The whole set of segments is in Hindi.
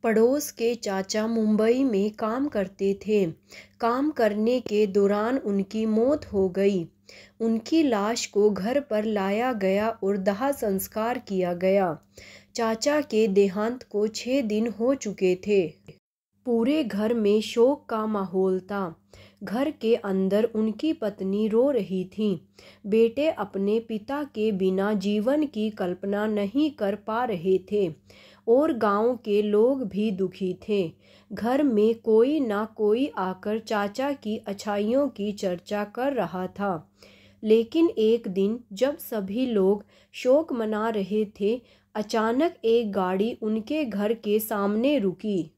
पड़ोस के चाचा मुंबई में काम करते थे। काम करने के दौरान उनकी मौत हो गई। उनकी लाश को घर पर लाया गया और दाह संस्कार किया गया। चाचा के देहांत को 6 दिन हो चुके थे। पूरे घर में शोक का माहौल था। घर के अंदर उनकी पत्नी रो रही थी। बेटे अपने पिता के बिना जीवन की कल्पना नहीं कर पा रहे थे और गांव के लोग भी दुखी थे। घर में कोई ना कोई आकर चाचा की अच्छाइयों की चर्चा कर रहा था। लेकिन एक दिन जब सभी लोग शोक मना रहे थे, अचानक एक गाड़ी उनके घर के सामने रुकी।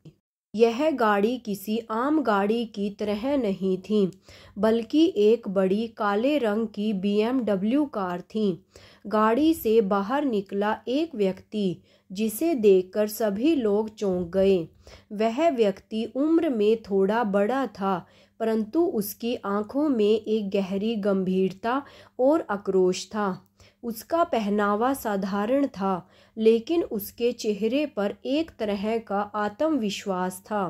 यह गाड़ी किसी आम गाड़ी की तरह नहीं थी, बल्कि एक बड़ी काले रंग की BMW कार थी। गाड़ी से बाहर निकला एक व्यक्ति, जिसे देखकर सभी लोग चौंक गए। वह व्यक्ति उम्र में थोड़ा बड़ा था, परंतु उसकी आंखों में एक गहरी गंभीरता और आक्रोश था। उसका पहनावा साधारण था, लेकिन उसके चेहरे पर एक तरह का आत्मविश्वास था।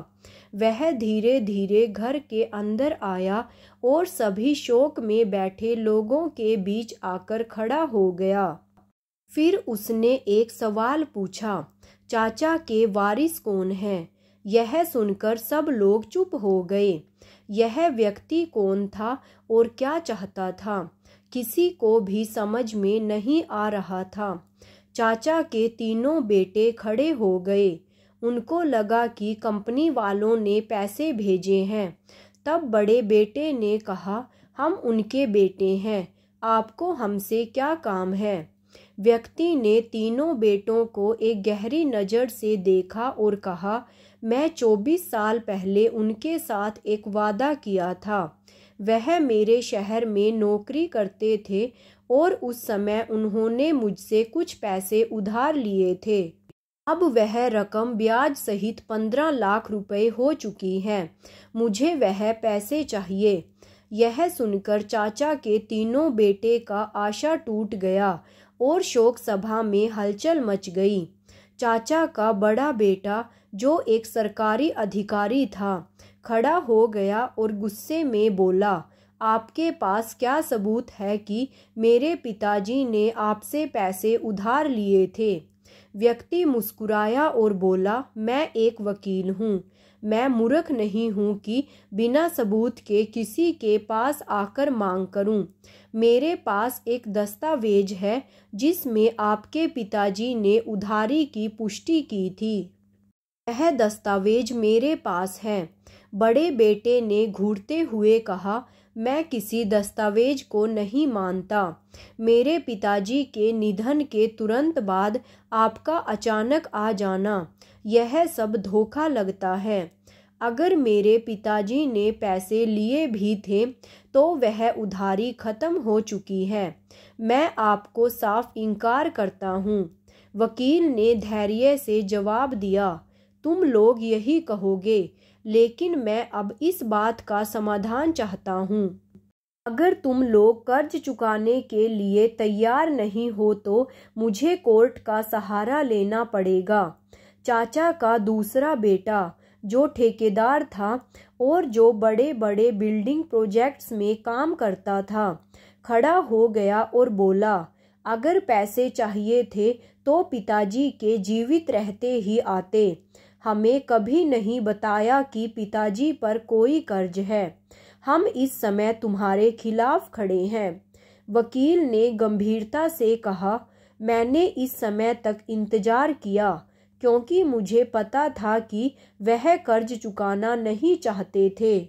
वह धीरे धीरे घर के अंदर आया और सभी शोक में बैठे लोगों के बीच आकर खड़ा हो गया। फिर उसने एक सवाल पूछा, चाचा के वारिस कौन है? यह सुनकर सब लोग चुप हो गए। यह व्यक्ति कौन था और क्या चाहता था, किसी को भी समझ में नहीं आ रहा था। चाचा के तीनों बेटे खड़े हो गए। उनको लगा कि कंपनी वालों ने पैसे भेजे हैं। तब बड़े बेटे ने कहा, हम उनके बेटे हैं, आपको हमसे क्या काम है? व्यक्ति ने तीनों बेटों को एक गहरी नज़र से देखा और कहा, मैं 24 साल पहले उनके साथ एक वादा किया था। वह मेरे शहर में नौकरी करते थे और उस समय उन्होंने मुझसे कुछ पैसे उधार लिए थे। अब वह रकम ब्याज सहित 15 लाख रुपए हो चुकी है। मुझे वह पैसे चाहिए। यह सुनकर चाचा के तीनों बेटे का आशा टूट गया और शोक सभा में हलचल मच गई। चाचा का बड़ा बेटा, जो एक सरकारी अधिकारी था, खड़ा हो गया और गुस्से में बोला, आपके पास क्या सबूत है कि मेरे पिताजी ने आपसे पैसे उधार लिए थे? व्यक्ति मुस्कुराया और बोला, मैं एक वकील हूँ। मैं मूर्ख नहीं हूँ कि बिना सबूत के किसी के पास आकर मांग करूँ। मेरे पास एक दस्तावेज है जिसमें आपके पिताजी ने उधारी की पुष्टि की थी। यह दस्तावेज मेरे पास है। बड़े बेटे ने घूरते हुए कहा, मैं किसी दस्तावेज को नहीं मानता। मेरे पिताजी के निधन के तुरंत बाद आपका अचानक आ जाना, यह सब धोखा लगता है। अगर मेरे पिताजी ने पैसे लिए भी थे तो वह उधारी खत्म हो चुकी है। मैं आपको साफ इनकार करता हूँ। वकील ने धैर्य से जवाब दिया, तुम लोग यही कहोगे, लेकिन मैं अब इस बात का समाधान चाहता हूँ। अगर तुम लोग कर्ज चुकाने के लिए तैयार नहीं हो तो मुझे कोर्ट का सहारा लेना पड़ेगा। चाचा का दूसरा बेटा, जो ठेकेदार था और जो बड़े बड़े बिल्डिंग प्रोजेक्ट्स में काम करता था, खड़ा हो गया और बोला, अगर पैसे चाहिए थे तो पिताजी के जीवित रहते ही आते। हमें कभी नहीं बताया कि पिताजी पर कोई कर्ज है। हम इस समय तुम्हारे खिलाफ खड़े हैं। वकील ने गंभीरता से कहा, मैंने इस समय तक इंतजार किया क्योंकि मुझे पता था कि वह कर्ज चुकाना नहीं चाहते थे।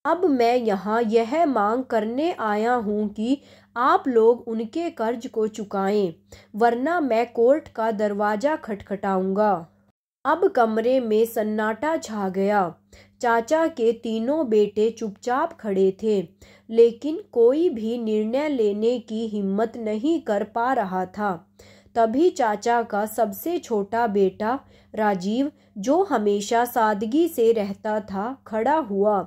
अब मैं यहाँ यह मांग करने आया हूँ कि आप लोग उनके कर्ज को चुकाएं, वरना मैं कोर्ट का दरवाजा खटखटाऊंगा। अब कमरे में सन्नाटा छा गया। चाचा के तीनों बेटे चुपचाप खड़े थे, लेकिन कोई भी निर्णय लेने की हिम्मत नहीं कर पा रहा था। तभी चाचा का सबसे छोटा बेटा राजीव, जो हमेशा सादगी से रहता था, खड़ा हुआ।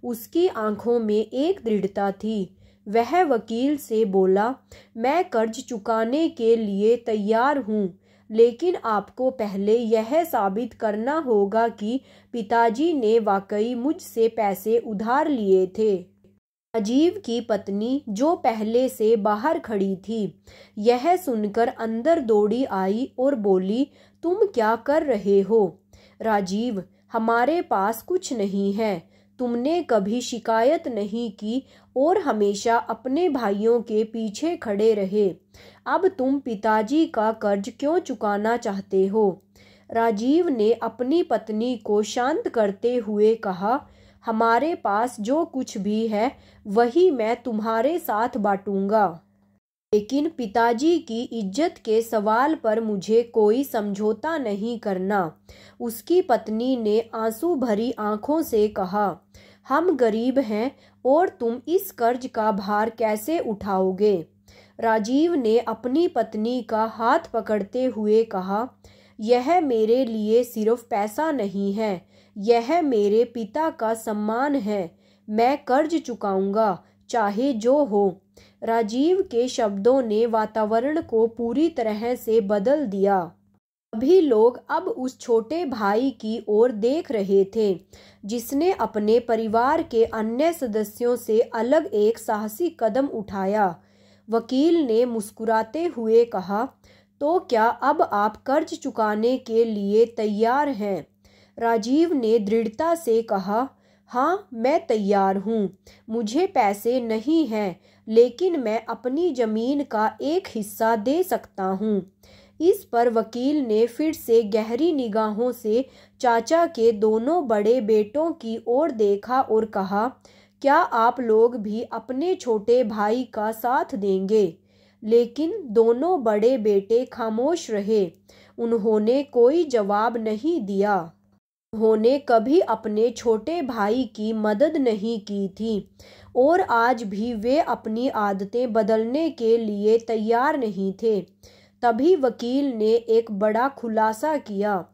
उसकी आंखों में एक दृढ़ता थी। वह वकील से बोला, मैं कर्ज चुकाने के लिए तैयार हूँ, लेकिन आपको पहले यह साबित करना होगा कि पिताजी ने वाकई मुझसे पैसे उधार लिए थे। राजीव की पत्नी, जो पहले से बाहर खड़ी थी, यह सुनकर अंदर दौड़ी आई और बोली, तुम क्या कर रहे हो? राजीव, हमारे पास कुछ नहीं है। तुमने कभी शिकायत नहीं की और हमेशा अपने भाइयों के पीछे खड़े रहे। अब तुम पिताजी का कर्ज क्यों चुकाना चाहते हो? राजीव ने अपनी पत्नी को शांत करते हुए कहा, हमारे पास जो कुछ भी है वही मैं तुम्हारे साथ बांटूंगा, लेकिन पिताजी की इज्जत के सवाल पर मुझे कोई समझौता नहीं करना। उसकी पत्नी ने आंसू भरी आंखों से कहा, हम गरीब हैं और तुम इस कर्ज का भार कैसे उठाओगे? राजीव ने अपनी पत्नी का हाथ पकड़ते हुए कहा, यह मेरे लिए सिर्फ पैसा नहीं है, यह मेरे पिता का सम्मान है। मैं कर्ज चुकाऊंगा, चाहे जो हो। राजीव के शब्दों ने वातावरण को पूरी तरह से बदल दिया। सभी लोग अब उस छोटे भाई की ओर देख रहे थे जिसने अपने परिवार के अन्य सदस्यों से अलग एक साहसी कदम उठाया। वकील ने मुस्कुराते हुए कहा, तो क्या अब आप कर्ज चुकाने के लिए तैयार हैं? राजीव ने दृढ़ता से कहा, हाँ, मैं तैयार हूँ। मुझे पैसे नहीं हैं, लेकिन मैं अपनी ज़मीन का एक हिस्सा दे सकता हूँ। इस पर वकील ने फिर से गहरी निगाहों से चाचा के दोनों बड़े बेटों की ओर देखा और कहा, क्या आप लोग भी अपने छोटे भाई का साथ देंगे? लेकिन दोनों बड़े बेटे खामोश रहे। उन्होंने कोई जवाब नहीं दिया। उन्होंने कभी अपने छोटे भाई की मदद नहीं की थी और आज भी वे अपनी आदतें बदलने के लिए तैयार नहीं थे। तभी वकील ने एक बड़ा खुलासा किया,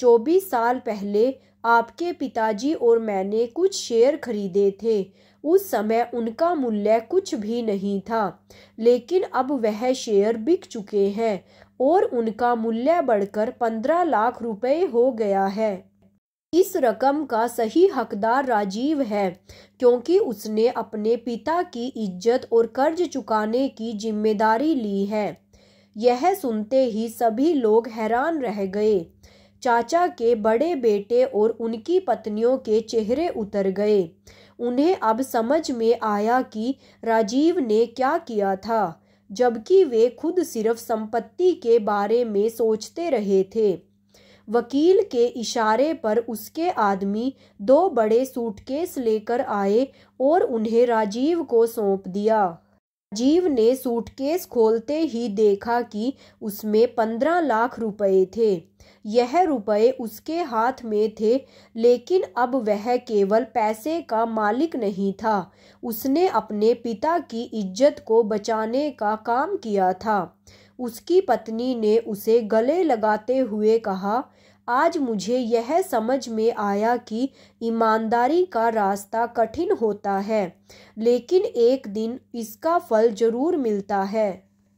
24 साल पहले आपके पिताजी और मैंने कुछ शेयर खरीदे थे। उस समय उनका मूल्य कुछ भी नहीं था, लेकिन अब वह शेयर बिक चुके हैं और उनका मूल्य बढ़कर 15 लाख रुपए हो गया है। इस रकम का सही हकदार राजीव है, क्योंकि उसने अपने पिता की इज्जत और कर्ज चुकाने की जिम्मेदारी ली है। यह सुनते ही सभी लोग हैरान रह गए। चाचा के बड़े बेटे और उनकी पत्नियों के चेहरे उतर गए। उन्हें अब समझ में आया कि राजीव ने क्या किया था, जबकि वे खुद सिर्फ संपत्ति के बारे में सोचते रहे थे। वकील के इशारे पर उसके आदमी 2 बड़े सूटकेस लेकर आए और उन्हें राजीव को सौंप दिया। राजीव ने सूटकेस खोलते ही देखा कि उसमें 15 लाख रुपए थे। यह रुपए उसके हाथ में थे, लेकिन अब वह केवल पैसे का मालिक नहीं था, उसने अपने पिता की इज्जत को बचाने का काम किया था। उसकी पत्नी ने उसे गले लगाते हुए कहा, आज मुझे यह समझ में आया कि ईमानदारी का रास्ता कठिन होता है, लेकिन एक दिन इसका फल जरूर मिलता है।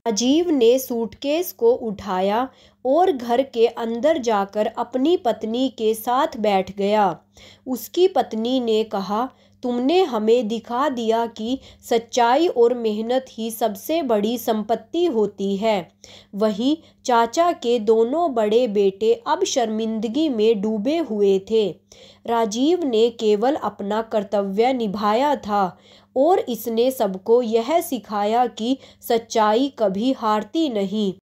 राजीव ने सूटकेस को उठाया और घर के अंदर जाकर अपनी पत्नी के साथ बैठ गया। उसकी पत्नी ने कहा, तुमने हमें दिखा दिया कि सच्चाई और मेहनत ही सबसे बड़ी संपत्ति होती है। वहीं चाचा के दोनों बड़े बेटे अब शर्मिंदगी में डूबे हुए थे। राजीव ने केवल अपना कर्तव्य निभाया था और इसने सबको यह सिखाया कि सच्चाई कभी हारती नहीं।